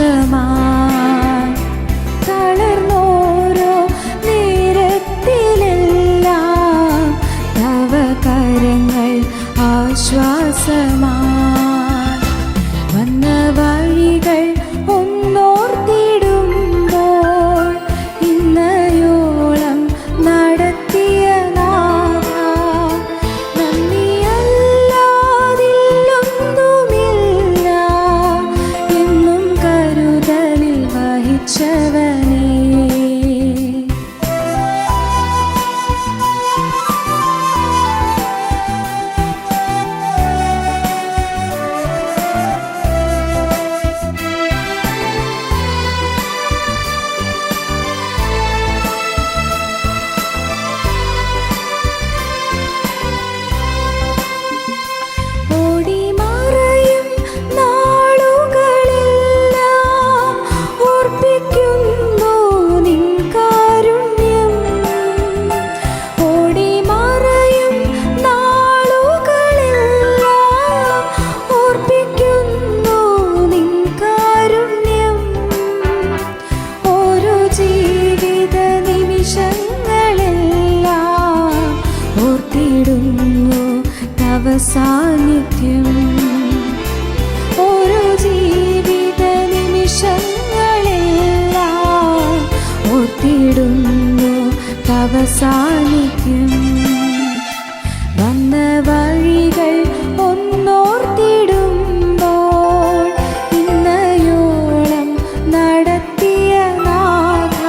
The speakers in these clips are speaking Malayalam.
ആശ്വാസമായി തളർന്നോരോ നേരത്തിലെല്ലാം തവ കരങ്ങൾ ആശ്വാസമായി. വന്ന വഴികൾ ഒന്നോർത്തിടുമ്പോൾ ഇന്നയോളം നടത്തിയ നാഥ നന്ദിയല്ലാതില്ലൊന്നുമില്ല എന്നും കരുതലിൽ വഹിച്ചവനേ. സാന്നിധ്യം ഓരോ ജീവിത നിമിഷങ്ങളെല്ലാം ഓർത്തിടുന്നു തവ സാന്നിധ്യം. വന്ന വഴികൾ ഒന്നോർത്തിടുമ്പോൾ ഇന്നയോളം നടത്തിയ നാഥ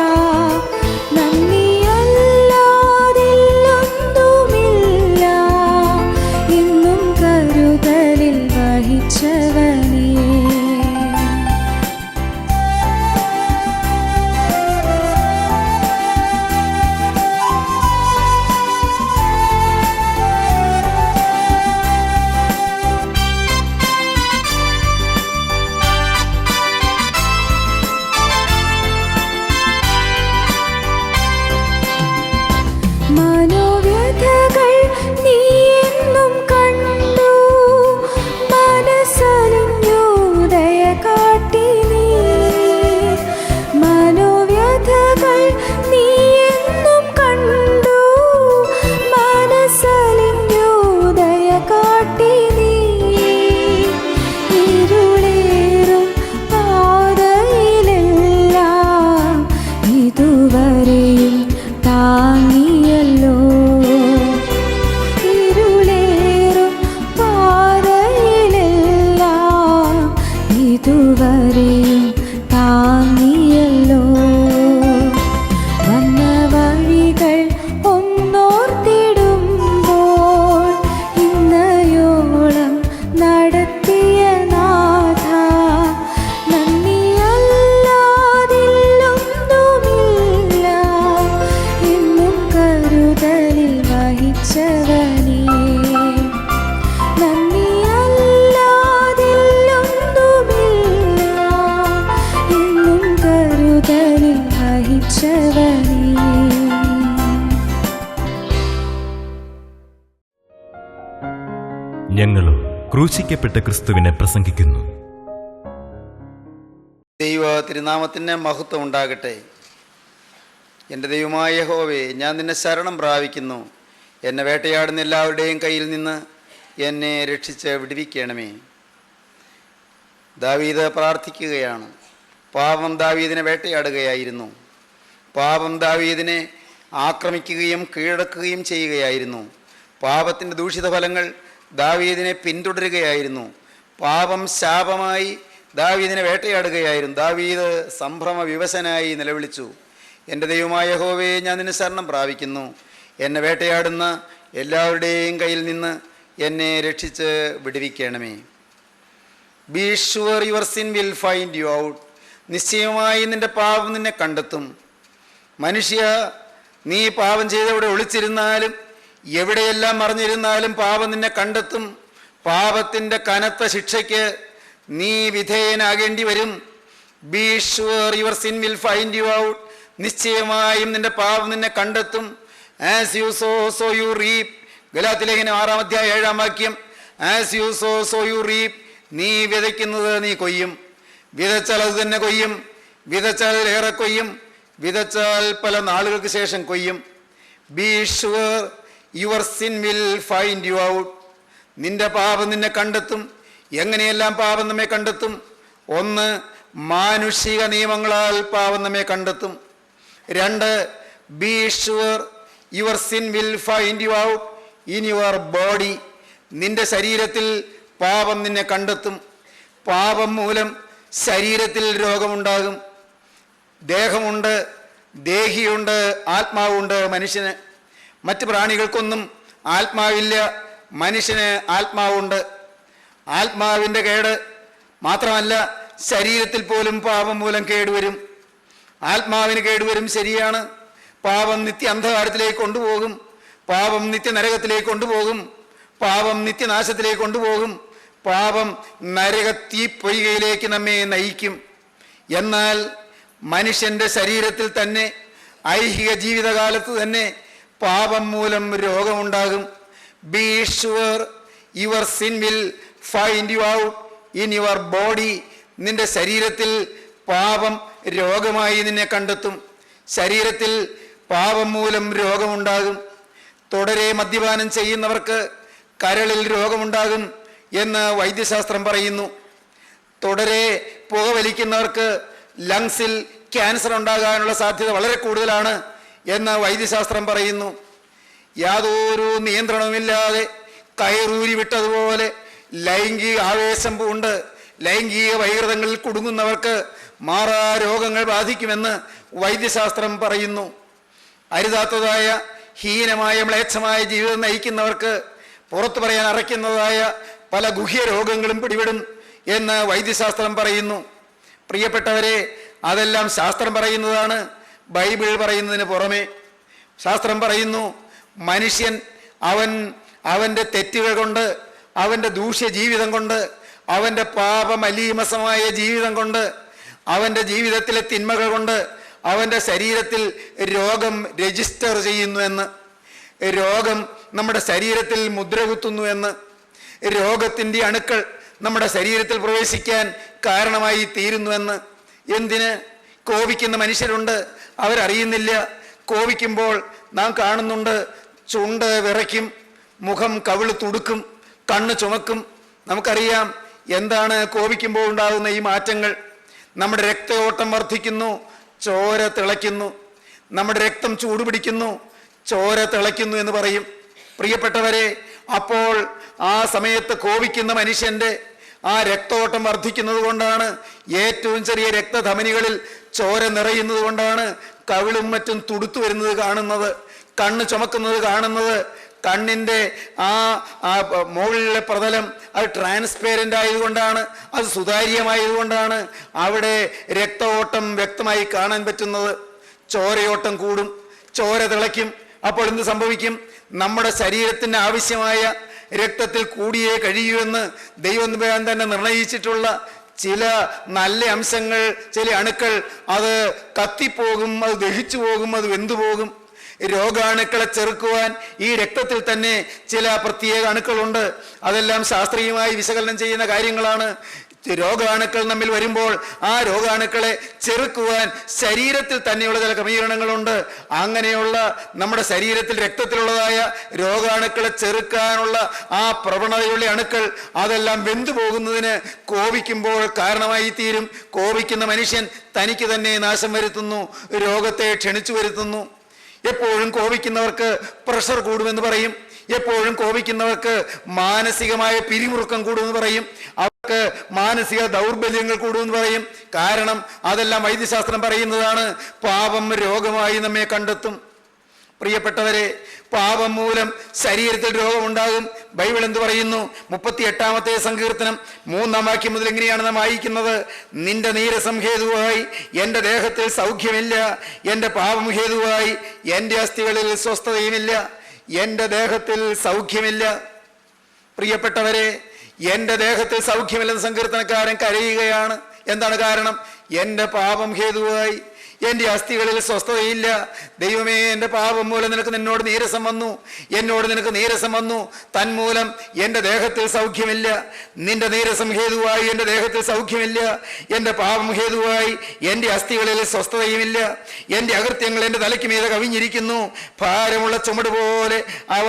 നന്ദിയല്ലാതില്ലൊന്നുമില്ല എന്നും കരുതലിൽ വഹിച്ചവനേ. മനോവ്യഥകൾ നീ എന്നും കണ്ടു മനസ്സലിഞ്ഞു ദയ കാട്ടി നീ. മനോവ്യഥകൾ നീ എന്നും കണ്ടു മനസ്സലിഞ്ഞു ദയ കാട്ടി നീ. ഇരുളേറും പാതയിലെല്ലാം ഇതുവരെയും താങ്ങിയല്ലോ. ഇരുളേറും പാതയിലെല്ലാം ഇതുവരെയും താങ്ങിയല്ലോ. വന്ന വഴികൾ ഒന്നോർത്തിടുമ്പോൾ ഇന്നയോളം നടത്തിയ നാഥ നന്ദിയല്ലാതില്ലൊന്നുമില്ല എന്നും കരുതലിൽ വഹിച്ചവനേ. നന്ദിയല്ലാതില്ലൊന്നുമില്ല എന്നും കരുതലിൽ വഹിച്ചവനേ. ഞങ്ങളും ക്രൂശിക്കപ്പെട്ട ക്രിസ്തുവിനെ പ്രസംഗിക്കുന്നു. ദൈവ തിരുനാമത്തിന് മഹത്വം ഉണ്ടാകട്ടെ. എൻ്റെ ദൈവമായ യഹോവേ, ഞാൻ നിന്നെ ശരണം പ്രാപിക്കുന്നു. എന്നെ വേട്ടയാടുന്ന എല്ലാവരുടെയും കയ്യിൽ നിന്ന് എന്നെ രക്ഷിച്ച് വിടുവിക്കണമേ. ദാവീദ് പ്രാർത്ഥിക്കുകയാണ്. പാപം ദാവീദിനെ വേട്ടയാടുകയായിരുന്നു. പാപം ദാവീദിനെ ആക്രമിക്കുകയും കീഴടക്കുകയും ചെയ്യുകയായിരുന്നു. പാപത്തിൻ്റെ ദൂഷിത ഫലങ്ങൾ ദാവീദിനെ പിന്തുടരുകയായിരുന്നു. പാപം ശാപമായി ദാവീദിനെ വേട്ടയാടുകയായിരുന്നു. ദാവീദ് സംഭ്രമ വിവശനായി നിലവിളിച്ചു, എൻ്റെ ദൈവമായ യഹോവേ, ഞാൻ നിന്നെ ശരണം പ്രാപിക്കുന്നു. എന്നെ വേട്ടയാടുന്ന എല്ലാവരുടെയും കയ്യിൽ നിന്ന് എന്നെ രക്ഷിച്ച് വിടുവിക്കണമേ. Be sure your sin will find you out. നിശ്ചയമായി നിന്റെ പാപം നിന്നെ കണ്ടെത്തും. മനുഷ്യ, നീ പാപം ചെയ്തവിടെ ഒളിച്ചിരുന്നാലും എവിടെയെല്ലാം മറിഞ്ഞിരുന്നാലും പാപം നിന്നെ കണ്ടെത്തും. പാപത്തിൻ്റെ കനത്ത ശിക്ഷയ്ക്ക് നീ വിധേയനാകേണ്ടി വരും. Be sure your sin will find you out. നിശ്ചയമായും നിന്റെ പാപം നിന്നെ കണ്ടെത്തും. As you sow so you reap. ഗലാത്യലേഖനം 6-7 as you sow so you reap. നീ വിതയ്ക്കുന്നത് നീ കൊയ്യും. വിതച്ചാൽ അത് തന്നെ കൊയ്യും. വിതച്ചാൽ ഏറെ കൊയ്യും. വിതച്ചാൽ പല നാളുകൾക്ക് ശേഷം കൊയ്യും. Be sure your sin will find you out. നിന്റെ പാപം നിന്നെ കണ്ടെത്തും. എങ്ങനെയെല്ലാം പാപം നമ്മെ കണ്ടെത്തും? 1, മാനുഷിക നിയമങ്ങളാൽ പാപം നമ്മെ കണ്ടെത്തും. 2, be sure your sin will find you out in your body. നിന്റെ ശരീരത്തിൽ പാപം നിന്നെ കണ്ടെത്തും. പാപം മൂലം ശരീരത്തിൽ രോഗമുണ്ടാകും. ദേഹമുണ്ട്, ദേഹിയുണ്ട്, ആത്മാവുണ്ട് മനുഷ്യന്. മറ്റ് പ്രാണികൾക്കൊന്നും ആത്മാവില്ല, മനുഷ്യന് ആത്മാവുണ്ട്. ആത്മാവിൻ്റെ കേട് മാത്രമല്ല, ശരീരത്തിൽ പോലും പാപം മൂലം കേടുവരും. ആത്മാവിന് കേടുവരും, ശരിയാണ്. പാപം നിത്യ അന്ധകാരത്തിലേക്ക് കൊണ്ടുപോകും. പാപം നിത്യ നരകത്തിലേക്ക് കൊണ്ടുപോകും. പാപം നിത്യനാശത്തിലേക്ക് കൊണ്ടുപോകും. പാപം നരകത്തീപ്പൊയ്കയിലേക്ക് നമ്മെ നയിക്കും. എന്നാൽ മനുഷ്യൻ്റെ ശരീരത്തിൽ തന്നെ ഐഹിക ജീവിതകാലത്ത് തന്നെ പാപം മൂലം രോഗമുണ്ടാകും. Be sure your sin will find you out in your body. നിന്റെ ശരീരത്തിൽ പാപം രോഗമായി നിന്നെ കണ്ടെത്തും. ശരീരത്തിൽ പാപം മൂലം രോഗമുണ്ടാകും. തുടരെ മദ്യപാനം ചെയ്യുന്നവർക്ക് കരളിൽ രോഗമുണ്ടാകും എന്ന് വൈദ്യശാസ്ത്രം പറയുന്നു. തുടരെ പുകവലിക്കുന്നവർക്ക് ലങ്സിൽ ക്യാൻസർ ഉണ്ടാകാനുള്ള സാധ്യത വളരെ കൂടുതലാണ് എന്ന് വൈദ്യശാസ്ത്രം പറയുന്നു. യാതൊരു നിയന്ത്രണവുമില്ലാതെ കയറൂരി വിട്ടതുപോലെ ലൈംഗിക ആവേശം പൂണ്ട് ലൈംഗിക വൈകൃതങ്ങളിൽ കുടുങ്ങുന്നവർക്ക് മാറാ രോഗങ്ങൾ ബാധിക്കുമെന്ന് വൈദ്യശാസ്ത്രം പറയുന്നു. അരുതാത്തതായ ഹീനമായ മ്ലേച്ഛമായ ജീവിതം നയിക്കുന്നവർക്ക് പുറത്തു പറയാൻ അറയ്ക്കുന്നതായ പല ഗുഹ്യ രോഗങ്ങളും പിടിപെടും എന്ന് വൈദ്യശാസ്ത്രം പറയുന്നു. പ്രിയപ്പെട്ടവരെ, അതെല്ലാം ശാസ്ത്രം പറയുന്നതാണ്, ബൈബിൾ പറയുന്നതിന് പുറമെ. ശാസ്ത്രം പറയുന്നു, മനുഷ്യൻ അവൻ്റെ തെറ്റുകൾ കൊണ്ട്, അവൻ്റെ ദൂഷ്യ ജീവിതം കൊണ്ട്, അവൻ്റെ പാപമലീമസമായ ജീവിതം കൊണ്ട്, അവൻ്റെ ജീവിതത്തിലെ തിന്മകൾ കൊണ്ട് അവൻ്റെ ശരീരത്തിൽ രോഗം രജിസ്റ്റർ ചെയ്യുന്നു എന്ന്, രോഗം നമ്മുടെ ശരീരത്തിൽ മുദ്രകുത്തുന്നു എന്ന്, രോഗത്തിൻ്റെ അണുക്കൾ നമ്മുടെ ശരീരത്തിൽ പ്രവേശിക്കാൻ കാരണമായി തീരുന്നുവെന്ന്. എന്തിന്? കോപിക്കുന്ന മനുഷ്യരുണ്ട്, അവരറിയുന്നില്ല. കോപിക്കുമ്പോൾ നാം കാണുന്നുണ്ട്, ചുണ്ട് വിറയ്ക്കും, മുഖം കവിള് തുടുക്കും, കണ്ണ് ചുമക്കും. നമുക്കറിയാം എന്താണ് കോപിക്കുമ്പോൾ ഉണ്ടാകുന്ന ഈ മാറ്റങ്ങൾ. നമ്മുടെ രക്തയോട്ടം വർദ്ധിക്കുന്നു, ചോര തിളയ്ക്കുന്നു. നമ്മുടെ രക്തം ചൂടുപിടിക്കുന്നു, ചോര തിളയ്ക്കുന്നു എന്ന് പറയും. പ്രിയപ്പെട്ടവരെ, അപ്പോൾ ആ സമയത്ത് കോപിക്കുന്ന മനുഷ്യൻ്റെ ആ രക്തോട്ടം വർദ്ധിക്കുന്നത് കൊണ്ടാണ്, ഏറ്റവും ചെറിയ രക്തധമനികളിൽ ചോര നിറയുന്നത് കൊണ്ടാണ് കവിളും മറ്റും തുടുത്തു വരുന്നത് കാണുന്നത്, കണ്ണ് ചുമക്കുന്നത് കാണുന്നത്. കണ്ണിൻ്റെ ആ മുകളിലെ പ്രതലം അത് ട്രാൻസ്പെയറൻ്റ് ആയതുകൊണ്ടാണ്, അത് സുതാര്യമായതുകൊണ്ടാണ് അവിടെ രക്തഓട്ടം വ്യക്തമായി കാണാൻ പറ്റുന്നത്. ചോരയോട്ടം കൂടും, ചോര തിളയ്ക്കും. അപ്പോൾ എന്ത് സംഭവിക്കും? നമ്മുടെ ശരീരത്തിന് ആവശ്യമായ രക്തത്തിൽ കൂടിയേ കഴിയുമെന്ന് ദൈവം തന്നെ നിർണയിച്ചിട്ടുള്ള ചില നല്ല അംശങ്ങൾ, ചില അണുക്കൾ അത് കത്തിപ്പോകും, അത് ദഹിച്ചു പോകും, അത് വെന്തുപോകും. രോഗാണുക്കളെ ചെറുക്കുവാൻ ഈ രക്തത്തിൽ തന്നെ ചില പ്രത്യേക അണുക്കളുണ്ട്. അതെല്ലാം ശാസ്ത്രീയമായി വിശകലനം ചെയ്യുന്ന കാര്യങ്ങളാണ്. രോഗാണുക്കൾ നമ്മിൽ വരുമ്പോൾ ആ രോഗാണുക്കളെ ചെറുക്കുവാൻ ശരീരത്തിൽ തന്നെയുള്ള ചില ക്രമീകരണങ്ങളുണ്ട്. അങ്ങനെയുള്ള നമ്മുടെ ശരീരത്തിൽ രക്തത്തിലുള്ളതായ രോഗാണുക്കളെ ചെറുക്കാനുള്ള ആ പ്രവണതയുള്ള അണുക്കൾ അതെല്ലാം വെന്തുപോകുന്നതിന് കോപിക്കുമ്പോൾ കാരണമായി തീരും. കോപിക്കുന്ന മനുഷ്യൻ തനിക്ക് തന്നെ നാശം വരുത്തുന്നു, രോഗത്തെ ക്ഷണിച്ചു വരുത്തുന്നു. എപ്പോഴും കോപിക്കുന്നവർക്ക് പ്രഷർ കൂടുമെന്ന് പറയും. എപ്പോഴും കോപിക്കുന്നവർക്ക് മാനസികമായ പിരിമുറുക്കം കൂടുമെന്ന് പറയും. അവർക്ക് മാനസിക ദൗർബല്യങ്ങൾ കൂടുമെന്ന് പറയും. കാരണം അതെല്ലാം വൈദ്യശാസ്ത്രം പറയുന്നതാണ്. പാപം രോഗമായി നമ്മെ കണ്ടെത്തും. പ്രിയപ്പെട്ടവരെ, പാപം മൂലം ശരീരത്തിൽ രോഗമുണ്ടാകും. ബൈബിൾ എന്ത് പറയുന്നു? 38-ാമത്തെ സങ്കീർത്തനം 3-ാം വാക്യം മുതൽ എങ്ങനെയാണ് നാം വായിക്കുന്നത്? നിന്റെ നീരസം ഹേതുവായി എൻ്റെ ദേഹത്തിൽ സൗഖ്യമില്ല, എൻ്റെ പാപം ഹേതുവായി എൻ്റെ അസ്ഥികളിൽ സ്വസ്ഥതയുമില്ല. എൻ്റെ ദേഹത്തിൽ സൗഖ്യമില്ല. പ്രിയപ്പെട്ടവരെ, എൻ്റെ ദേഹത്തിൽ സൗഖ്യമില്ലെന്ന് സങ്കീർത്തനക്കാരൻ കരയുകയാണ്. എന്താണ് കാരണം? എൻ്റെ പാപം ഹേതുവായി എൻ്റെ അസ്ഥികളിൽ സ്വസ്ഥതയില്ല. ദൈവമേ, എൻ്റെ പാപം മൂലം നിനക്ക് എന്നോട് നീരസം വന്നു. തന്മൂലം എൻ്റെ ദേഹത്തിൽ സൗഖ്യമില്ല. നിന്റെ നീരസം ഹേതുവായി എൻ്റെ ദേഹത്തിൽ സൗഖ്യമില്ല. എൻ്റെ പാപം ഹേതുവായി എൻ്റെ അസ്ഥികളിൽ സ്വസ്ഥതയുമില്ല. എൻ്റെ അകൃത്യങ്ങൾ എൻ്റെ തലയ്ക്ക് മീതെ കവിഞ്ഞിരിക്കുന്നു. ഭാരമുള്ള ചുമട് പോലെ അവ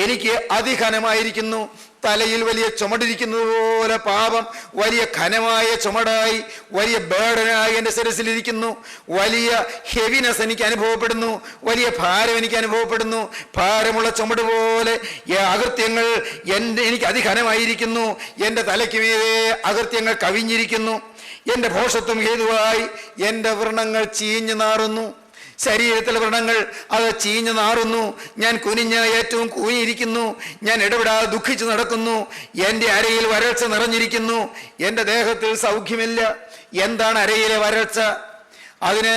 എനിക്ക് അതിഘനമായിരിക്കുന്നു. തലയിൽ വലിയ ചുമടിരിക്കുന്നത് പോലെ പാപം വലിയ ഘനമായ ചുമടായി, വലിയ ബേർഡനായി എൻ്റെ ശിരസിലിരിക്കുന്നു. വലിയ ഹെവിനെസ് എനിക്ക് അനുഭവപ്പെടുന്നു, വലിയ ഭാരം എനിക്ക് അനുഭവപ്പെടുന്നു. ഭാരമുള്ള ചുമട് പോലെ അകൃത്യങ്ങൾ എനിക്ക് അതിഘനമായിരിക്കുന്നു. എൻ്റെ തലയ്ക്ക് മീതെ അകൃത്യങ്ങൾ കവിഞ്ഞിരിക്കുന്നു. എൻ്റെ ഭോഷത്വം ഹേതുവായി എൻ്റെ വ്രണങ്ങൾ ചീഞ്ഞു നാറുന്നു. ശരീരത്തിലെ വ്രണങ്ങൾ അത് ചീഞ്ഞു നാറുന്നു. ഞാൻ കുനിഞ്ഞ് ഏറ്റവും കൂനിയിരിക്കുന്നു. ഞാൻ ഇടപെടാതെ ദുഃഖിച്ചു നടക്കുന്നു. എൻ്റെ അരയിൽ വരൾച്ച നിറഞ്ഞിരിക്കുന്നു. എൻ്റെ ദേഹത്തിൽ സൗഖ്യമില്ല. എന്താണ് അരയിലെ വരൾച്ച? അതിന്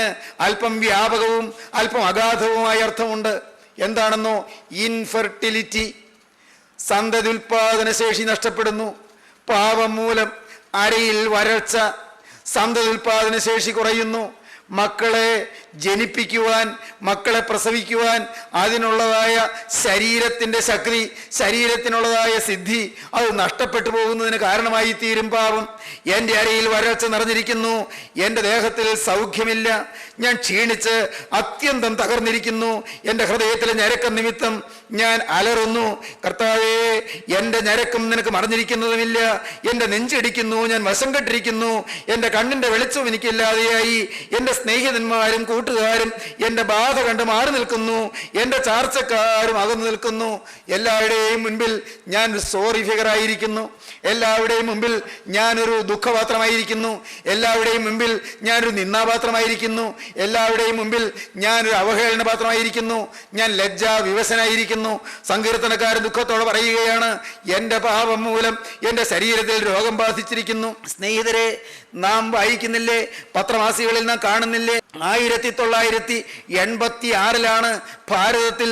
അല്പം വ്യാപകവും അല്പം അഗാധവുമായ അർത്ഥമുണ്ട്. എന്താണെന്നോ? ഇൻഫെർട്ടിലിറ്റി, സന്തതി ഉൽപാദന ശേഷി നഷ്ടപ്പെടുന്നു. പാപം മൂലം അരയിൽ വരൾച്ച, സന്തതി ഉൽപാദന ശേഷി കുറയുന്നു. മക്കളെ ജനിപ്പിക്കുവാൻ, മക്കളെ പ്രസവിക്കുവാൻ അതിനുള്ളതായ ശരീരത്തിൻ്റെ ശക്തി, ശരീരത്തിനുള്ളതായ സിദ്ധി അത് നഷ്ടപ്പെട്ടു പോകുന്നതിന് കാരണമായി തീരും പാപം. എൻ്റെ അരയിൽ വരൾച്ച നിറഞ്ഞിരിക്കുന്നു. എൻ്റെ ദേഹത്തിൽ സൗഖ്യമില്ല. ഞാൻ ക്ഷീണിച്ച് അത്യന്തം തകർന്നിരിക്കുന്നു. എൻ്റെ ഹൃദയത്തിലെ ഞരക്കം നിമിത്തം ഞാൻ അലറുന്നു. കർത്താവേ, എൻ്റെ ഞരക്കം നിനക്ക് മറഞ്ഞിരിക്കുന്നതുമില്ല. എൻ്റെ നെഞ്ചിടിക്കുന്നു. ഞാൻ വശം കെട്ടിരിക്കുന്നു. എൻ്റെ കണ്ണിൻ്റെ വെളിച്ചവും എനിക്കില്ലാതെയായി. എൻ്റെ സ്നേഹിതന്മാരും കൂട്ടുകാരും എൻ്റെ ബാധ കണ്ട് മാറി നിൽക്കുന്നു. എൻ്റെ ചാർച്ചക്കാരും അകന്നു നിൽക്കുന്നു. എല്ലാവരുടെയും മുൻപിൽ ഞാൻ സോറി ഫിഗറായിരിക്കുന്നു. എല്ലാവരുടെയും മുമ്പിൽ ഞാനൊരു ദുഃഖപാത്രമായിരിക്കുന്നു. എല്ലാവരുടെയും മുമ്പിൽ ഞാനൊരു നിന്ദാപാത്രമായിരിക്കുന്നു. എല്ലാവരുടെയും മുമ്പിൽ ഞാനൊരു അവഹേളന പാത്രമായിരിക്കുന്നു. ഞാൻ ലജ്ജാ വിവശനായിരിക്കുന്നു. സങ്കീർത്തനക്കാരൻ ദുഃഖത്തോടെ പറയുകയാണ്, എൻ്റെ പാപം മൂലം എൻ്റെ ശരീരത്തിൽ രോഗം ബാധിച്ചിരിക്കുന്നു. സ്നേഹിതരെ, നാം വായിക്കുന്നില്ലേ, പത്രമാസികളിൽ നാം കാണുന്നില്ലേ, 1986 ഭാരതത്തിൽ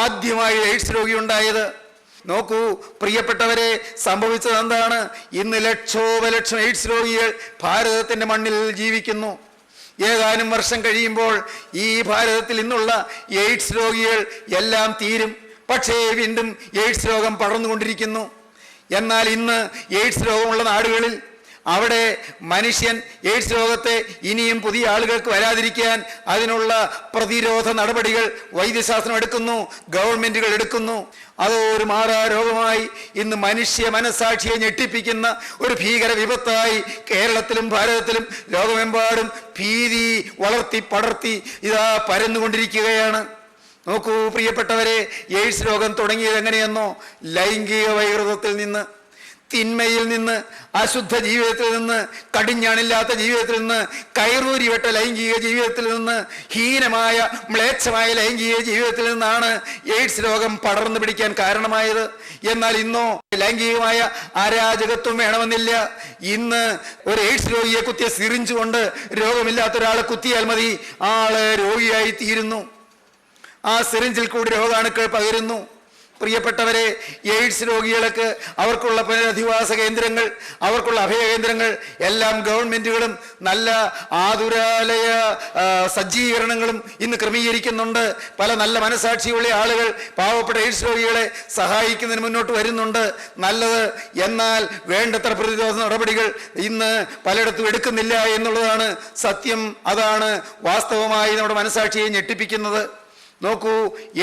ആദ്യമായി എയ്ഡ്സ് രോഗി ഉണ്ടായത്. നോക്കൂ പ്രിയപ്പെട്ടവരെ, സംഭവിച്ചത് എന്താണ്? ഇന്ന് ലക്ഷോപലക്ഷം എയ്ഡ്സ് രോഗികൾ ഭാരതത്തിൻ്റെ മണ്ണിൽ ജീവിക്കുന്നു. ഏതാനും വർഷം കഴിയുമ്പോൾ ഈ ഭാരതത്തിൽ ഇന്നുള്ള എയ്ഡ്സ് രോഗികൾ എല്ലാം തീരും. പക്ഷേ വീണ്ടും എയ്ഡ്സ് രോഗം പടർന്നുകൊണ്ടിരിക്കുന്നു. എന്നാൽ ഇന്ന് എയ്ഡ്സ് രോഗമുള്ള നാടുകളിൽ അവിടെ മനുഷ്യൻ എയ്ഡ്സ് രോഗത്തെ ഇനിയും പുതിയ ആളുകൾക്ക് വരാതിരിക്കാൻ അതിനുള്ള പ്രതിരോധ നടപടികൾ വൈദ്യശാസ്ത്രം എടുക്കുന്നു, ഗവൺമെൻറ്റുകൾ എടുക്കുന്നു. അത് ഒരു മാറാ രോഗമായി ഇന്ന് മനുഷ്യ മനസ്സാക്ഷിയെ ഞെട്ടിപ്പിക്കുന്ന ഒരു ഭീകര വിപത്തായി കേരളത്തിലും ഭാരതത്തിലും ലോകമെമ്പാടും ഭീതി വളർത്തി പടർത്തി ഇതാ പരന്നുകൊണ്ടിരിക്കുകയാണ്. നോക്കൂ പ്രിയപ്പെട്ടവരെ, എയ്ഡ്സ് രോഗം തുടങ്ങിയത് എങ്ങനെയെന്നോ? ലൈംഗിക വൈകൃതത്തിൽ നിന്ന്, തിന്മയിൽ നിന്ന്, അശുദ്ധ ജീവിതത്തിൽ നിന്ന്, കടിഞ്ഞാണില്ലാത്ത ജീവിതത്തിൽ നിന്ന്, കയറൂരിവട്ട ലൈംഗിക ജീവിതത്തിൽ നിന്ന്, ഹീനമായ മ്ലേച്ഛമായ ലൈംഗിക ജീവിതത്തിൽ നിന്നാണ് എയ്ഡ്സ് രോഗം പടർന്നു പിടിക്കാൻ കാരണമായത്. എന്നാൽ ഇന്നോ ലൈംഗികമായ അരാജകത്വം വേണമെന്നില്ല. ഇന്ന് ഒരു എയ്ഡ്സ് രോഗിയെ കുത്തിയ സിറിഞ്ച് കൊണ്ട് രോഗമില്ലാത്ത ഒരാളെ കുത്തിയാൽ മതി, ആള് രോഗിയായി തീരുന്നു. ആ സിറിഞ്ചിൽ കൂടി രോഗാണുക്കൾ പകരുന്നു. പ്രിയപ്പെട്ടവരെ, എയ്ഡ്സ് രോഗികൾക്ക് അവർക്കുള്ള പുനരധിവാസ കേന്ദ്രങ്ങൾ, അവർക്കുള്ള അഭയകേന്ദ്രങ്ങൾ എല്ലാം ഗവൺമെൻറ്റുകളും നല്ല ആതുരാലയ സജ്ജീകരണങ്ങളും ഇന്ന് ക്രമീകരിക്കുന്നുണ്ട്. പല നല്ല മനസാക്ഷിയുള്ള ആളുകൾ പാവപ്പെട്ട എയ്ഡ്സ് രോഗികളെ സഹായിക്കുന്നതിന് മുന്നോട്ട് വരുന്നുണ്ട്. നല്ലത്. എന്നാൽ വേണ്ടത്ര പ്രതിരോധ നടപടികൾ ഇന്ന് പലയിടത്തും എടുക്കുന്നില്ല എന്നുള്ളതാണ് സത്യം. അതാണ് വാസ്തവമായി നമ്മുടെ മനസാക്ഷിയെ ഞെട്ടിപ്പിക്കുന്നത്. നോക്കൂ,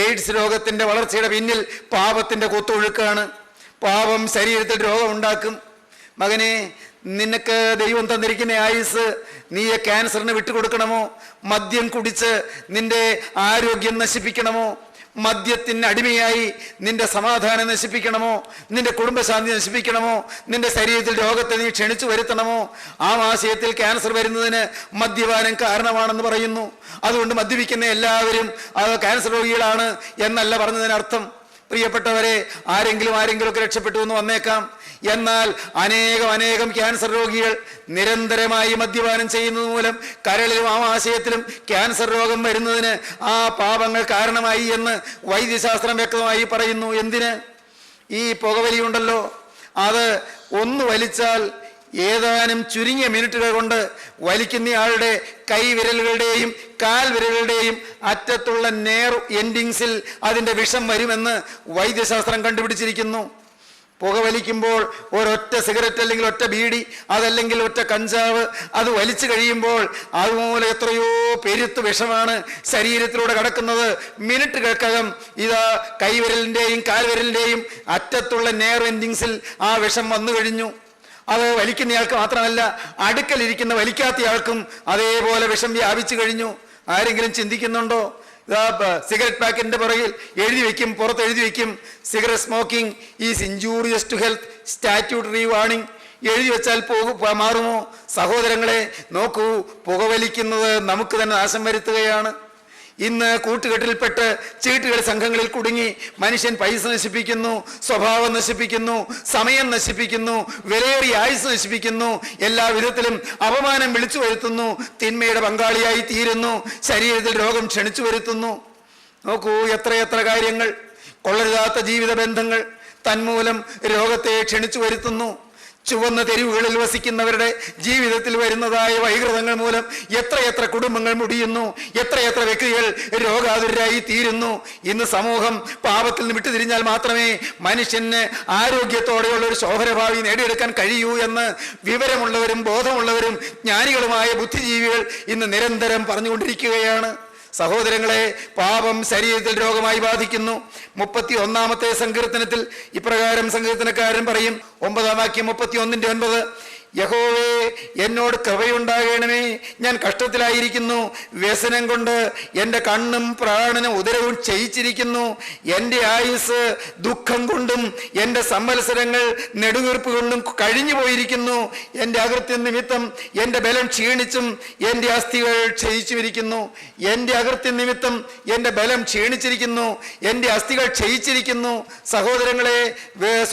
എയ്ഡ്സ് രോഗത്തിൻ്റെ വളർച്ചയുടെ പിന്നിൽ പാപത്തിൻ്റെ കുത്തൊഴുക്കാണ്. പാപം ശരീരത്തിൽ രോഗമുണ്ടാക്കും. മകനെ, നിനക്ക് ദൈവം തന്നിരിക്കുന്ന ആയുസ് നീ ക്യാൻസറിന് വിട്ടുകൊടുക്കണമോ? മദ്യം കുടിച്ച് നിന്റെ ആരോഗ്യം നശിപ്പിക്കണമോ? മദ്യത്തിന് അടിമയായി നിന്റെ സമാധാനം നശിപ്പിക്കണമോ, നിന്റെ കുടുംബശാന്തി നശിപ്പിക്കണമോ, നിന്റെ ശരീരത്തിൽ രോഗത്തെ നീ ക്ഷണിച്ചു വരുത്തണമോ? ആമാശയത്തിൽ ക്യാൻസർ വരുന്നതിന് മദ്യപാനം കാരണമാണെന്ന് പറയുന്നു. അതുകൊണ്ട് മദ്യപിക്കുന്ന എല്ലാവരും ക്യാൻസർ രോഗികളാണ് എന്നല്ല പറഞ്ഞതിനർത്ഥം. പ്രിയപ്പെട്ടവരെ, ആരെങ്കിലും ഒക്കെ രക്ഷപ്പെട്ടു എന്ന് വന്നേക്കാം. എന്നാൽ അനേകം ക്യാൻസർ രോഗികൾ നിരന്തരമായി മദ്യപാനം ചെയ്യുന്നത് മൂലം കരളിലും ആമാശയത്തിലും ക്യാൻസർ രോഗം വരുന്നതിന് ആ പാപങ്ങൾ കാരണമായി എന്ന് വൈദ്യശാസ്ത്രം വ്യക്തമായി പറയുന്നു. എന്തിന്? ഈ പുകവലിയുണ്ടല്ലോ, അത് ഒന്ന് വലിച്ചാൽ ഏതാനും ചുരുങ്ങിയ മിനിറ്റുകൾ കൊണ്ട് വലിക്കുന്നയാളുടെ കൈവിരലുകളുടെയും കാൽവിരലുകളുടെയും അറ്റത്തുള്ള നെയർ എൻഡിങ്സിൽ അതിൻ്റെ വിഷം വരുമെന്ന് വൈദ്യശാസ്ത്രം കണ്ടുപിടിച്ചിരിക്കുന്നു. പുകവലിക്കുമ്പോൾ ഒരൊറ്റ സിഗരറ്റ് അല്ലെങ്കിൽ ഒറ്റ ബീഡി, അതല്ലെങ്കിൽ ഒറ്റ കഞ്ചാവ്, അത് വലിച്ചു കഴിയുമ്പോൾ അതുപോലെ എത്രയോ പെരുത്ത് വിഷമാണ് ശരീരത്തിലൂടെ കടക്കുന്നത്. മിനിറ്റുകൾക്കകം ഇതാ കൈവിരലിൻ്റെയും കാൽവിരലിൻ്റെയും അറ്റത്തുള്ള നെയർ എൻഡിങ്സിൽ ആ വിഷം വന്നു കഴിഞ്ഞു. അത് വലിക്കുന്നയാൾക്ക് മാത്രമല്ല, അടുക്കലിരിക്കുന്ന വലിക്കാത്തയാൾക്കും അതേപോലെ വിഷം വ്യാപിച്ചു കഴിഞ്ഞു. ആരെങ്കിലും ചിന്തിക്കുന്നുണ്ടോ? സിഗരറ്റ് പാക്കറ്റിന്റെ പുറകിൽ എഴുതി വെക്കും, പുറത്ത് എഴുതി വെക്കും, cigarette smoking is injurious to health, statutory warning. എഴുതി വെച്ചാൽ മാറുമോ? സഹോദരങ്ങളെ, നോക്കൂ, പുകവലിക്കുന്നത് നമുക്ക് തന്നെ നാശം വരുത്തുകയാണ്. ഇന്ന് കൂട്ടുകെട്ടിൽപ്പെട്ട് ചീട്ടുകളി സംഘങ്ങളിൽ കുടുങ്ങി മനുഷ്യൻ പൈസ നശിപ്പിക്കുന്നു, സ്വഭാവം നശിപ്പിക്കുന്നു, സമയം നശിപ്പിക്കുന്നു, വിലയേറിയ ആയുസ് നശിപ്പിക്കുന്നു, എല്ലാ വിധത്തിലും അപമാനം വിളിച്ചു വരുത്തുന്നു, തിന്മയുടെ പങ്കാളിയായി തീരുന്നു, ശരീരത്തിൽ രോഗം ക്ഷണിച്ചു വരുത്തുന്നു. നോക്കൂ, എത്രയെത്ര കാര്യങ്ങൾ. കൊള്ളരുതാത്ത ജീവിത ബന്ധങ്ങൾ തന്മൂലം രോഗത്തെ ക്ഷണിച്ചു വരുത്തുന്നു. ചുവന്ന തെരുവുകളിൽ വസിക്കുന്നവരുടെ ജീവിതത്തിൽ വരുന്നതായ വൈകൃതങ്ങൾ മൂലം എത്രയെത്ര കുടുംബങ്ങൾ മുടിയുന്നു, എത്രയെത്ര വ്യക്തികൾ രോഗാതുരായി തീരുന്നു. ഇന്ന് സമൂഹം പാപത്തിൽ നിന്ന് വിട്ടുതിരിഞ്ഞാൽ മാത്രമേ മനുഷ്യന് ആരോഗ്യത്തോടെയുള്ള ഒരു ശോഭനഭാവി നേടിയെടുക്കാൻ കഴിയൂ എന്ന് വിവരമുള്ളവരും ബോധമുള്ളവരും ജ്ഞാനികളുമായ ബുദ്ധിജീവികൾ ഇന്ന് നിരന്തരം പറഞ്ഞുകൊണ്ടിരിക്കുകയാണ്. സഹോദരങ്ങളെ, പാപം ശരീരത്തിൽ രോഗമായി ബാധിക്കുന്നു. 31-ാമത്തെ സങ്കീർത്തനത്തിൽ ഇപ്രകാരം സങ്കീർത്തനക്കാരൻ പറയും, 9-ാം വാക്യം 31:9, യഹോവേ എന്നോട് കൃപയുണ്ടാകണമേ, ഞാൻ കഷ്ടത്തിലായിരിക്കുന്നു, വ്യസനം കൊണ്ട് എൻ്റെ കണ്ണും പ്രാണനും ഉദരവും ക്ഷയിച്ചിരിക്കുന്നു, എൻ്റെ ആയുസ് ദുഃഖം കൊണ്ടും എൻ്റെ സംവത്സരങ്ങൾ നെടുവീർപ്പ് കൊണ്ടും കഴിഞ്ഞു പോയിരിക്കുന്നു, എൻ്റെ അകൃത്യം നിമിത്തം എൻ്റെ ബലം ക്ഷീണിച്ചും എൻ്റെ അസ്ഥികൾ ക്ഷയിച്ചുമിരിക്കുന്നു. എൻ്റെ അകൃത്യം നിമിത്തം എൻ്റെ ബലം ക്ഷീണിച്ചിരിക്കുന്നു, എൻ്റെ അസ്ഥികൾ ക്ഷയിച്ചിരിക്കുന്നു. സഹോദരങ്ങളെ,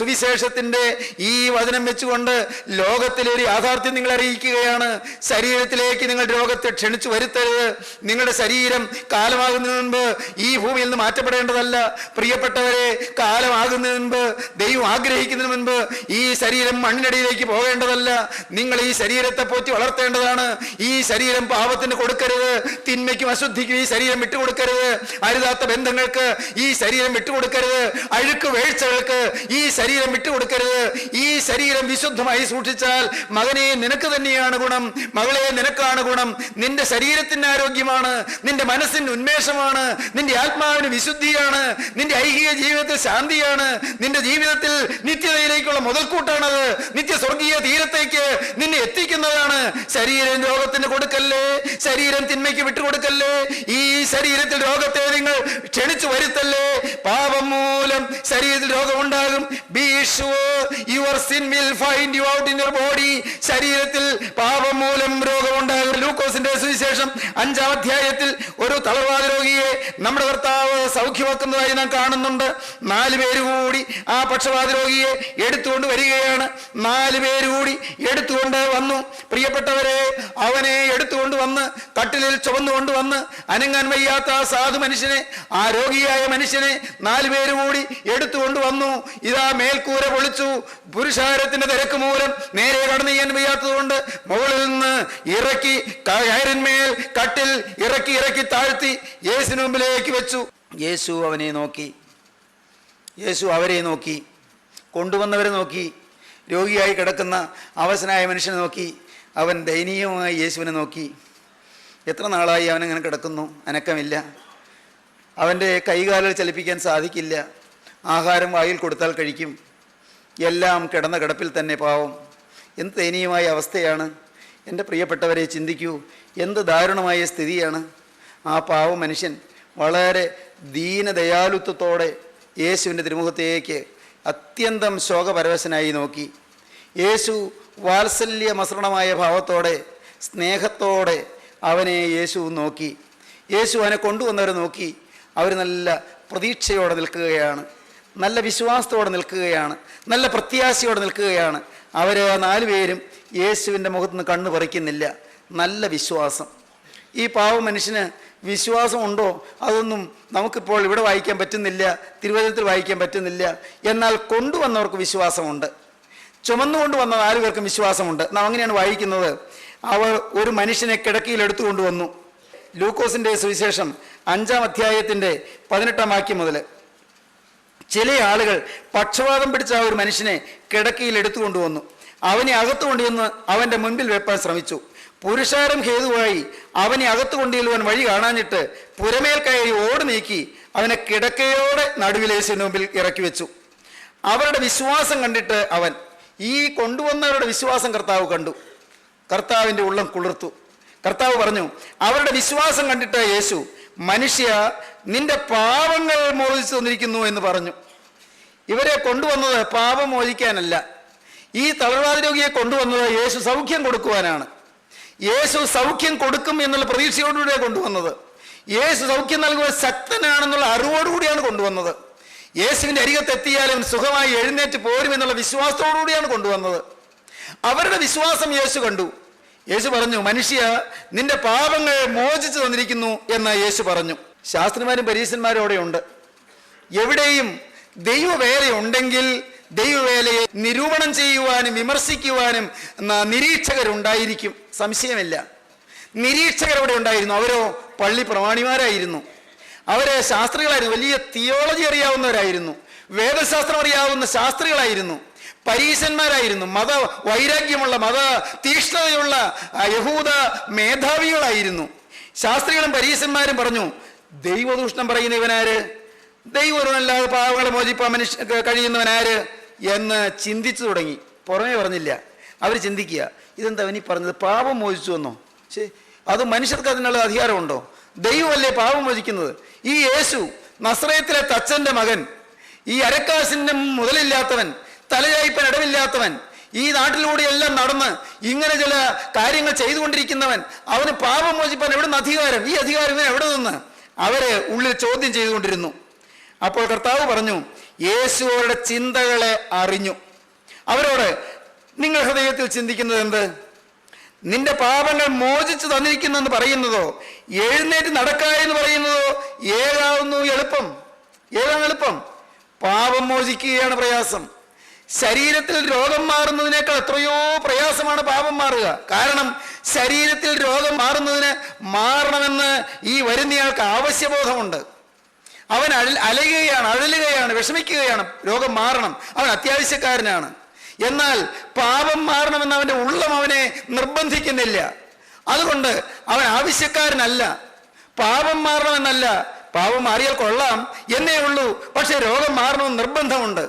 സുവിശേഷത്തിൻ്റെ ഈ വചനം വെച്ചുകൊണ്ട് ലോകത്തിൽ ഒരു യാഥാർത്ഥ്യം നിങ്ങൾ അറിയിക്കുകയാണ്. ശരീരത്തിലേക്ക് നിങ്ങൾ രോഗത്തെ ക്ഷണിച്ചു വരുത്തരുത്. നിങ്ങളുടെ ശരീരം കാലമാകുന്നതിന് മുൻപ് ഈ ഭൂമിയിൽ നിന്ന് മാറ്റപ്പെടേണ്ടതല്ല. പ്രിയപ്പെട്ടവരെ, കാലമാകുന്നതിന് മുൻപ്, ദൈവം ആഗ്രഹിക്കുന്നതിന് മുൻപ് ഈ ശരീരം മണ്ണിനടിയിലേക്ക് പോകേണ്ടതല്ല. നിങ്ങൾ ഈ ശരീരത്തെ പോറ്റി വളർത്തേണ്ടതാണ്. ഈ ശരീരം പാപത്തിന് കൊടുക്കരുത്, തിന്മയ്ക്കും അശുദ്ധിക്കും ഈ ശരീരം വിട്ടുകൊടുക്കരുത്, അരുതാത്ത ബന്ധങ്ങൾക്ക് ഈ ശരീരം വിട്ടുകൊടുക്കരുത്, അഴുക്ക് വീഴ്ചകൾക്ക് ഈ ശരീരം വിട്ടുകൊടുക്കരുത്. ഈ ശരീരം വിശുദ്ധമായി സൂക്ഷിച്ചാൽ മകനെ നിനക്ക് തന്നെയാണ് ഗുണം, മകളെ നിനക്കാണ് ഗുണം. നിന്റെ ശരീരത്തിന് ആരോഗ്യമാണ്, നിന്റെ മനസ്സിന് ഉന്മേഷമാണ്, നിന്റെ ആത്മാവിന് വിശുദ്ധിയാണ്, നിന്റെ ഐഹിക ജീവിതത്തിൽ ശാന്തിയാണ്, നിന്റെ ജീവിതത്തിൽ നിത്യതയിലേക്കുള്ള മുതൽക്കൂട്ടാണത്. നിത്യ സ്വർഗീയ തീരത്തേക്ക് നിന്നെ എത്തിക്കുന്നതാണ്. ശരീരം രോഗത്തിന് കൊടുക്കല്ലേ, ശരീരം തിന്മയ്ക്ക് വിട്ടുകൊടുക്കല്ലേ, ഈ ശരീരത്തിൽ രോഗത്തെ നിങ്ങൾ ക്ഷണിച്ചു വരുത്തല്ലേ. പാപം മൂലം ശരീരത്തിൽ രോഗമുണ്ടാകും. Be sure your sin will find you out in your body. ശരീരത്തിൽ പാപം മൂലം രോഗമുണ്ടാകും. ലൂക്കോസിന്റെ സുവിശേഷം 5-ാം അധ്യായത്തിൽ ഒരു തളർവാദ രോഗിയെ നമ്മുടെ കർത്താവ് സൗഖ്യമാക്കുന്നതായി നാം കാണുന്നുണ്ട്. 4 പേര് കൂടി ആ പക്ഷവാത രോഗിയെ എടുത്തുകൊണ്ട് വരികയാണ്. 4 പേര് കൂടി എടുത്തുകൊണ്ട് വന്നു. പ്രിയപ്പെട്ടവരെ, അവനെ എടുത്തുകൊണ്ട് വന്ന് കട്ടിലിൽ ചുവന്നുകൊണ്ട് വന്ന് അനങ്ങാൻ വയ്യാത്ത ആ സാധു മനുഷ്യനെ, ആ രോഗിയായ മനുഷ്യനെ 4 പേര് കൂടി എടുത്തുകൊണ്ട് വന്നു. ഇതാ മേൽക്കൂര പൊളിച്ചു. പുരുഷാരത്തിന്റെ തിരക്ക് മൂലം നേരെ കടന്നു ചെയ്യാൻ വയ്യാത്തതുകൊണ്ട് മുകളിൽ നിന്ന് ഇറക്കി, കയറിന്മേൽ കട്ടിൽ ഇറക്കി താഴ്ത്തി യേശുവിന് മുമ്പിലേക്ക് വെച്ചു. യേശു അവനെ നോക്കി, യേശു അവരെ നോക്കി, കൊണ്ടുവന്നവരെ നോക്കി, രോഗിയായി കിടക്കുന്ന അവശനായ മനുഷ്യനെ നോക്കി. അവൻ ദയനീയമായി യേശുവിനെ നോക്കി. എത്ര നാളായി അവനങ്ങനെ കിടക്കുന്നു, അനക്കമില്ല, അവൻ്റെ കൈകാലുകൾ ചലിപ്പിക്കാൻ സാധിക്കില്ല, ആഹാരം വായിൽ കൊടുത്താൽ കഴിക്കും, എല്ലാം കിടന്ന കിടപ്പിൽ തന്നെ. പാവം, എന്ത് ദയനീയമായ അവസ്ഥയാണ്. എൻ്റെ പ്രിയപ്പെട്ടവരെ, ചിന്തിക്കൂ, എന്ത് ദാരുണമായ സ്ഥിതിയാണ്. ആ പാവം മനുഷ്യൻ വളരെ ദീനദയാലുത്വത്തോടെ യേശുവിൻ്റെ തിരുമുഖത്തേക്ക് അത്യന്തം ശോകപരവശനായി നോക്കി. യേശു വാത്സല്യ മസൃണമായ ഭാവത്തോടെ സ്നേഹത്തോടെ അവനെ യേശു നോക്കി. യേശു അവനെ കൊണ്ടുവന്നവരെ നോക്കി. അവർ നല്ല പ്രതീക്ഷയോടെ നിൽക്കുകയാണ്, നല്ല വിശ്വാസത്തോടെ നിൽക്കുകയാണ്, നല്ല പ്രത്യാശയോടെ നിൽക്കുകയാണ്. അവർ 4 പേരും യേശുവിൻ്റെ മുഖത്ത് നിന്ന് കണ്ണു പറിക്കുന്നില്ല. നല്ല വിശ്വാസം. ഈ പാവ മനുഷ്യന് വിശ്വാസമുണ്ടോ? അതൊന്നും നമുക്കിപ്പോൾ ഇവിടെ വായിക്കാൻ പറ്റുന്നില്ല, തിരുവചനത്തിൽ വായിക്കാൻ പറ്റുന്നില്ല. എന്നാൽ കൊണ്ടുവന്നവർക്ക് വിശ്വാസമുണ്ട്. ചുമന്നുകൊണ്ട് വന്ന 4 പേർക്കും വിശ്വാസമുണ്ട്. നാം അങ്ങനെയാണ് വായിക്കുന്നത്. അവർ ഒരു മനുഷ്യനെ കിടക്കയിൽ എടുത്തുകൊണ്ടുവന്നു. ലൂക്കോസിൻ്റെ സുവിശേഷം 5-ാം അധ്യായത്തിൻ്റെ 18-ാം വാക്യം മുതൽ ചില ആളുകൾ പക്ഷവാതം പിടിച്ച ഒരു മനുഷ്യനെ കിടക്കയിൽ എടുത്തുകൊണ്ടുവന്നു. അവനെ അകത്തു കൊണ്ടുവന്ന് അവൻ്റെ മുൻപിൽ വെപ്പാൻ ശ്രമിച്ചു. പുരുഷാരം ഹേതുവായി അവനെ അകത്തു കൊണ്ടുവരുവാൻ വഴി കാണാഞ്ഞിട്ട് പുരമേൽ കയറി ഓട് നീക്കി അവനെ കിടക്കയോടെ നടുവിൽ യേശുവിന് മുമ്പിൽ ഇറക്കി വെച്ചു. അവരുടെ വിശ്വാസം കണ്ടിട്ട് അവൻ, ഈ കൊണ്ടുവന്നവരുടെ വിശ്വാസം കർത്താവ് കണ്ടു. കർത്താവിൻ്റെ ഉള്ളം കുളിർത്തു. കർത്താവ് പറഞ്ഞു, അവരുടെ വിശ്വാസം കണ്ടിട്ട് യേശു, മനുഷ്യ, നിന്റെ പാപങ്ങൾ മോചിച്ചു തന്നിരിക്കുന്നു എന്ന് പറഞ്ഞു. ഇവരെ കൊണ്ടുവന്നത് പാപം മോചിക്കാനല്ല. ഈ തളർവാദ രോഗിയെ കൊണ്ടുവന്നത് യേശു സൗഖ്യം കൊടുക്കുവാനാണ്. യേശു സൗഖ്യം കൊടുക്കും എന്നുള്ള പ്രതീക്ഷയോടുകൂടിയാണ് കൊണ്ടുവന്നത്. യേശു സൗഖ്യം നൽകുവാൻ ശക്തനാണെന്നുള്ള അറിവോടുകൂടിയാണ് കൊണ്ടുവന്നത്. യേശുവിൻ്റെ അരികത്തെത്തിയാലും സുഖമായി എഴുന്നേറ്റ് പോരുമെന്നുള്ള വിശ്വാസത്തോടുകൂടിയാണ് കൊണ്ടുവന്നത്. അവരുടെ വിശ്വാസം യേശു കണ്ടു. യേശു പറഞ്ഞു, മനുഷ്യ, നിന്റെ പാപങ്ങൾ മോചിച്ചു തന്നിരിക്കുന്നു എന്ന് യേശു പറഞ്ഞു. ശാസ്ത്രിമാരും പരീശന്മാരും അവിടെയുണ്ട്. എവിടെയും ദൈവവേല ഉണ്ടെങ്കിൽ ദൈവവേലയെ നിരൂപണം ചെയ്യുവാനും വിമർശിക്കുവാനും നിരീക്ഷകരുണ്ടായിരിക്കും, സംശയമില്ല. നിരീക്ഷകർ അവിടെ ഉണ്ടായിരുന്നു. അവരോ പള്ളി പ്രമാണിമാരായിരുന്നു, അവരെ ശാസ്ത്രികളായിരുന്നു, വലിയ തിയോളജി അറിയാവുന്നവരായിരുന്നു, വേദശാസ്ത്രം അറിയാവുന്ന ശാസ്ത്രികളായിരുന്നു, പരീശന്മാരായിരുന്നു, മത വൈരാഗ്യമുള്ള മത തീക്ഷ്ണതയുള്ള യഹൂദ മേധാവികളായിരുന്നു. ശാസ്ത്രികളും പരീശന്മാരും പറഞ്ഞു, ദൈവദൂഷണം പറയുന്ന ഇവനാര്? ദൈവമല്ലാതെ പാവങ്ങളെ മോചിപ്പാൻ കഴിയുന്നവനാര് എന്ന് ചിന്തിച്ചു തുടങ്ങി. പുറമേ പറഞ്ഞില്ല, അവർ ചിന്തിക്കുക, ഇതെന്താ അവനീ പറഞ്ഞത്? പാപം മോചിച്ചു എന്നോ? അത് മനുഷ്യർക്ക് അതിനുള്ള അധികാരമുണ്ടോ? ദൈവമല്ലേ പാപം മോചിക്കുന്നത്? ഈ യേശു നസ്രയത്തിലെ തച്ചൻ്റെ മകൻ, ഈ അരക്കാശിൻ്റെ മുതലില്ലാത്തവൻ, തലചായ്പൻ ഇടമില്ലാത്തവൻ, ഈ നാട്ടിലൂടെ എല്ലാം നടന്ന് ഇങ്ങനെ ചില കാര്യങ്ങൾ ചെയ്തുകൊണ്ടിരിക്കുന്നവൻ, അവന് പാപം മോചിപ്പാൻ എവിടെ നിന്ന് അധികാരം? ഈ അധികാരം ഇവൻ എവിടെ നിന്ന്? അവര് ഉള്ളിൽ ചോദ്യം ചെയ്തുകൊണ്ടിരുന്നു. അപ്പോൾ കർത്താവ് പറഞ്ഞു, യേശു അവരുടെ ചിന്തകളെ അറിഞ്ഞു. അവരോട്, നിങ്ങൾ ഹൃദയത്തിൽ ചിന്തിക്കുന്നത് എന്ത്? നിന്റെ പാപങ്ങൾ മോചിച്ചു തന്നിരിക്കുന്നെന്ന് പറയുന്നതോ എഴുന്നേറ്റ് നടക്ക എന്ന് പറയുന്നതോ ഏതാവുന്നു എളുപ്പം? ഏതാണ് എളുപ്പം? പാപം മോചിക്കുകയാണ് പ്രയാസം. ശരീരത്തിൽ രോഗം മാറുന്നതിനേക്കാൾ എത്രയോ പ്രയാസമാണ് പാപം മാറുക. കാരണം ശരീരത്തിൽ രോഗം മാറണമെന്ന് ഈ വരുന്നയാൾക്ക് ആവശ്യബോധമുണ്ട്. അവൻ അലയുകയാണ്, അഴലുകയാണ്, വിഷമിക്കുകയാണ്, രോഗം മാറണം, അവൻ അത്യാവശ്യക്കാരനാണ്. എന്നാൽ പാപം മാറണമെന്ന് അവൻ്റെ ഉള്ളം അവനെ നിർബന്ധിക്കുന്നില്ല. അതുകൊണ്ട് അവൻ ആവശ്യക്കാരനല്ല. പാപം മാറണമെന്നല്ല, പാപം മാറിയാൽ കൊള്ളാം എന്നേ ഉള്ളൂ, പക്ഷെ രോഗം മാറണമെന്ന് നിർബന്ധമുണ്ട്.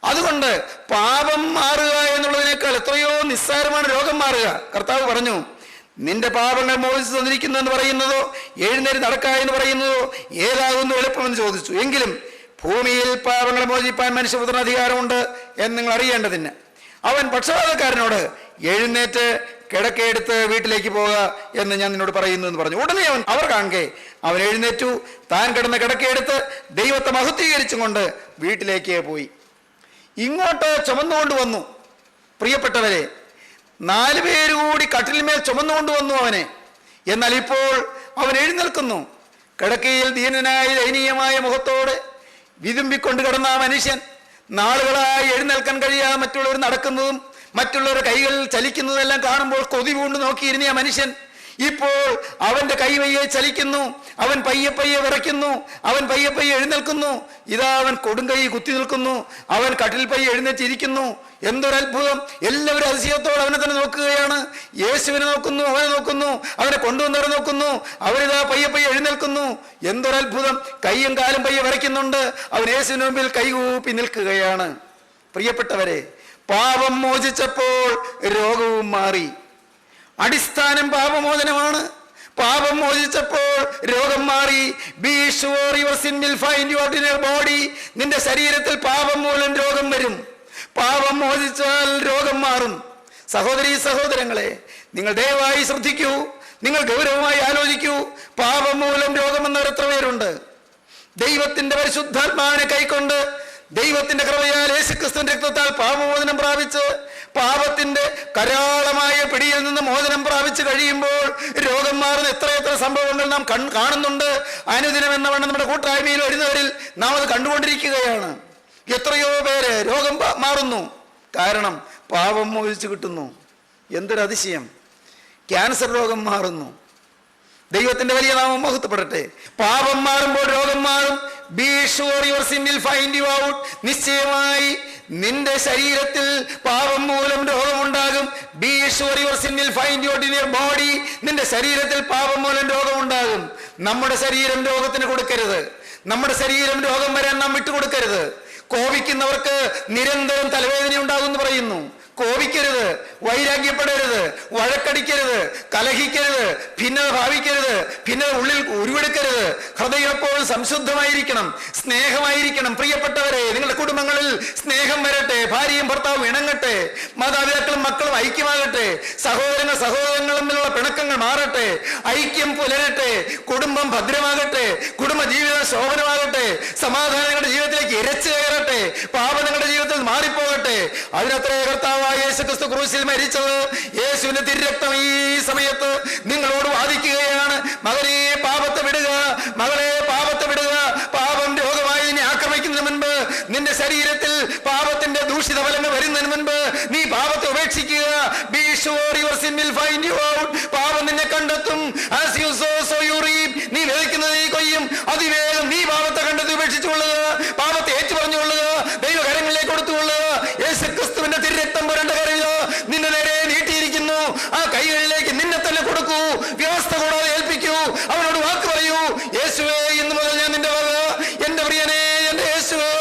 അതുകൊണ്ട് പാപം മാറുക എന്നുള്ളതിനേക്കാൾ എത്രയോ നിസ്സാരമാണ് രോഗം മാറുക. കർത്താവ് പറഞ്ഞു, നിന്റെ പാപങ്ങൾ മോചിച്ചു തന്നിരിക്കുന്നു എന്ന് പറയുന്നതോ എഴുന്നേറ്റ് നടക്ക എന്ന് പറയുന്നതോ ഏതാകുന്നു എളുപ്പമെന്ന് ചോദിച്ചു. എങ്കിലും ഭൂമിയിൽ പാപങ്ങളെ മോചിപ്പാൻ മനുഷ്യപുത്രന് അധികാരമുണ്ട് എന്ന് നിങ്ങൾ അറിയേണ്ടതിന്. അവൻ പക്ഷപാതക്കാരനോട്, എഴുന്നേറ്റ് കിടക്കയെടുത്ത് വീട്ടിലേക്ക് പോകുക എന്ന് ഞാൻ നിന്നോട് പറയുന്നു എന്ന് പറഞ്ഞു. ഉടനെ അവർ കാണുകെ അവൻ എഴുന്നേറ്റു, താൻ കിടന്ന കിടക്കയെടുത്ത് ദൈവത്തെ മഹത്വീകരിച്ചും കൊണ്ട് വീട്ടിലേക്ക് പോയി. ഇങ്ങോട്ട് ചുമന്നുകൊണ്ട് വന്നു. പ്രിയപ്പെട്ടവരെ, 4 പേര് കൂടി കട്ടിലിന്മേൽ ചുമന്നുകൊണ്ട് വന്നു അവനെ. എന്നാൽ ഇപ്പോൾ അവൻ എഴുന്നേൽക്കുന്നു. കിടക്കയിൽ ദീനനായ ദയനീയമായ മുഖത്തോടെ വിതുമ്പിക്കൊണ്ട് കിടന്ന ആ മനുഷ്യൻ, നാളുകളായി എഴുന്നേൽക്കാൻ കഴിയാതെ മറ്റുള്ളവർ നടക്കുന്നതും മറ്റുള്ളവരുടെ കൈകൾ ചലിക്കുന്നതും എല്ലാം കാണുമ്പോൾ കൊതി പൂണ്ട് നോക്കിയിരുന്ന ആ മനുഷ്യൻ ഇപ്പോൾ അവൻ്റെ കൈ പയ്യെ ചലിക്കുന്നു, അവൻ പയ്യെ പയ്യെ വിറയ്ക്കുന്നു, അവൻ പയ്യെ പയ്യെ എഴുന്നേൽക്കുന്നു. ഇതാ അവൻ കൊടുങ്കൈ കുത്തി നിൽക്കുന്നു, അവൻ കട്ടിൽ പയ്യെ എഴുന്നേറ്റിരിക്കുന്നു. എന്തൊരത്ഭുതം! എല്ലാവരും അതിശയത്തോടെ അവനെ തന്നെ നോക്കുകയാണ്. യേശുവിനെ നോക്കുന്നു, അവനെ നോക്കുന്നു, അവനെ കൊണ്ടുവന്നവരെ നോക്കുന്നു. അവരിതാ പയ്യെ പയ്യെ എഴുന്നേൽക്കുന്നു. എന്തൊരത്ഭുതം! കൈയും കാലും പയ്യെ വിറയ്ക്കുന്നുണ്ട്. അവൻ യേശുവിന് മുമ്പിൽ കൈകൂപ്പി നിൽക്കുകയാണ്. പ്രിയപ്പെട്ടവരെ, പാപം മോചിച്ചപ്പോൾ രോഗവും മാറി. അടിസ്ഥാനം പാപമോചനമാണ്. പാപം മോചിച്ചപ്പോൾ രോഗം മാറി. Be sure your sin will find you out in your body. നിന്റെ ശരീരത്തിൽ പാപം മൂലം രോഗം വരും. പാപം മോചിച്ചാൽ രോഗം മാറും. സഹോദരീ സഹോദരങ്ങളെ, നിങ്ങൾ ദയവായി ശ്രദ്ധിക്കൂ, നിങ്ങൾ ഗൗരവമായി ആലോചിക്കൂ. പാപം മൂലം രോഗമെന്നവർ എത്ര പേരുണ്ട്? ദൈവത്തിന്റെ പരിശുദ്ധാത്മാവിനെ കൈക്കൊണ്ട് ദൈവത്തിന്റെ കൃപയാൽ യേശുക്രിസ്തുവിന്റെ രക്തത്താൽ പാപമോചനം പ്രാപിച്ച് പാപത്തിന്റെ കരാളമായ പിടിയിൽ നിന്ന് മോചനം പ്രാപിച്ച് കഴിയുമ്പോൾ രോഗം മാറുന്ന എത്രയെത്ര സംഭവങ്ങൾ നാം കാണുന്നുണ്ട്. അനുദിനം എന്ന വണ്ണം നമ്മുടെ കൂട്ടായ്മയിൽ വരുന്നവരിൽ നാം അത് കണ്ടുകൊണ്ടിരിക്കുകയാണ്. എത്രയോ പേര് രോഗം മാറുന്നു. കാരണം പാപം മോചിച്ച് കിട്ടുന്നു. എന്തൊരു അതിശയം! ക്യാൻസർ രോഗം മാറുന്നു. ദൈവത്തിന്റെ വലിയ നാമം മഹത്വപ്പെടട്ടെ. പാപം മാറുമ്പോൾ രോഗം മാറും. Be sure your sin will find you out. നിശ്ചയമായി നിന്റെ ശരീരത്തിൽ പാപം മൂലം രോഗമുണ്ടാകും. Be sure your sin will find you out in your body. നിന്റെ ശരീരത്തിൽ പാപം മൂലം രോഗമുണ്ടാകും. നമ്മുടെ ശരീരം രോഗത്തിന് കൊടുക്കരുത്. നമ്മുടെ ശരീരം രോഗം വരാൻ നാം വിട്ടുകൊടുക്കരുത്. കോപിക്കുന്നവർക്ക് നിരന്തരം തലവേദന ഉണ്ടാകുമെന്ന് പറയുന്നു. കോപിക്കരുത്, വൈരാഗ്യപ്പെടരുത്, വഴക്കടിക്കരുത്, കലഹിക്കരുത്, ഭിന്നത ഭാവിക്കരുത്, ഭിന്നത ഉള്ളിൽ ഉരുവെടുക്കരുത്. ഹൃദയം എപ്പോഴും സംശുദ്ധമായിരിക്കണം, സ്നേഹമായിരിക്കണം. പ്രിയപ്പെട്ടവരെ, നിങ്ങളുടെ കുടുംബങ്ങളിൽ സ്നേഹം വരട്ടെ. ഭാര്യയും ഭർത്താവും ഇണങ്ങട്ടെ. മാതാപിതാക്കളും മക്കളും ഐക്യമാകട്ടെ. സഹോദരങ്ങളും തമ്മിലുള്ള പിണക്കങ്ങൾ മാറട്ടെ. ഐക്യം പുലരട്ടെ. കുടുംബം ഭദ്രമാകട്ടെ. കുടുംബ ജീവിതം ശോഭനമാകട്ടെ. സമാധാനം നിങ്ങളുടെ ജീവിതത്തിലേക്ക് ഇരച്ചു കയറട്ടെ. പാപം നിങ്ങളുടെ ജീവിതത്തിൽ മാറിപ്പോകട്ടെ. അതിനത്രേ കർത്താവ് യേശുക്രിസ്തു ക്രൂശിൽ മരിച്ചത്. യേശുവിന്റെ തിരുരക്തം ഈ സമയത്ത് നിങ്ങളോട് വാദിക്കുകയാണ്. മകനെ പാപത്തെ വിടുക, മകളെ പാപത്തെ വിടുക. പാപം രോഗമായി നിന്നെ ആക്രമിക്കുന്നതിന് മുൻപ്, നിന്റെ ശരീരത്തിൽ പാപത്തിന്റെ ദൂഷിത ഫലങ്ങൾ വരുന്നതിന് മുൻപ് നീ പാപത്തെ ഉപേക്ഷിക്കുക. Be sure your sin will find you out. പാപം നിന്നെ കണ്ടെത്തും. As you sow so you reap. നീ വിതയ്ക്കുന്നത് നീ കൊയ്യും. അതിവേഗം നീ പാപത്തെ കണ്ടെത്തി ഉപേക്ഷിച്ചുകൊള്ളുക. പാപത്തെ ഏറ്റുപറഞ്ഞുകൊള്ളുക. ദൈവകരങ്ങളിലേക്ക് കൊടുത്തുകൊള്ളുക. യേശുക്രിസ്തുവിന്റെ തിരുരക്തം പുരണ്ട കരയിലോ നിന്നെ നേരെ നീട്ടിയിരിക്കുന്നു. ആ കൈകളിലേക്ക് നിന്നെ തന്നെ കൊടുക്കൂ. വ്യവസ്ഥ കൂടാതെ ഏൽപ്പിക്കൂ. അവനോട് വാക്ക് പറയൂ. യേശുവേ, ഇന്നു മുതൽ ഞാൻ നിന്റെ വക. എന്റെ പ്രിയനെ, എന്റെ യേശുവേ,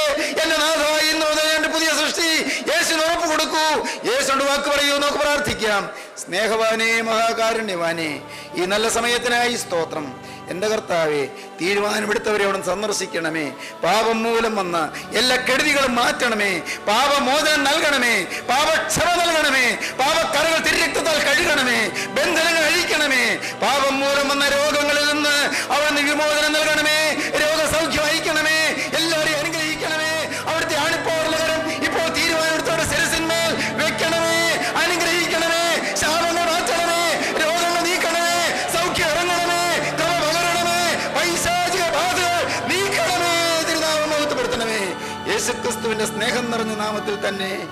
എന്റെ നാഥ, ഇന്നു മുതൽ എന്റെ പുതിയ സൃഷ്ടി. യേശുവിന് ഉറപ്പ് കൊടുക്കൂ. യേശുവിനോട് വാക്ക് പറയൂ. നമുക്ക് പ്രാർത്ഥിക്കാം. സ്നേഹവാനേ, മഹാകാരുണ്യവാനേ, ഈ നല്ല സമയത്തിനായി സ്തോത്രം. എൻ്റെ കർത്താവേ, തീരുമാനമെടുത്തവരെ അവിടെ സന്ദർശിക്കണമേ. പാപം മൂലം വന്ന എല്ലാ കെടുതികളും മാറ്റണമേ. പാപമോചനം നൽകണമേ. പാപക്ഷമ നൽകണമേ. പാപക്കറകൾ തിരുരക്തത്താൽ കഴുകണമേ. ബന്ധനങ്ങൾ അഴിക്കണമേ. പാപം മൂലം വന്ന രോഗങ്ങളിൽ നിന്ന് അവിടുന്ന് വിമോചനം നൽകണമേ. രോഗസൗഖ്യം അയക്കണമേ. എല്ലാവരെയും അനുഗ്രഹിക്കണമേ. അവിടുത്തെ ആണിപ്പോറുള്ള കരം ഇപ്പോൾ തീരുമാനമെടുത്തവരുടെ ശിരസിന്മേൽ വെക്കണമേ. അനുഗ്രഹിക്കണമേ. ശാപങ്ങൾ മാറ്റണമേ. രോഗങ്ങൾ നീക്കണമേ. സൗഖ്യം ഇറങ്ങണമേ. യേശുക്രിസ്തുവിന്റെ സ്നേഹം നിറഞ്ഞ നാമത്തിൽ തന്നെ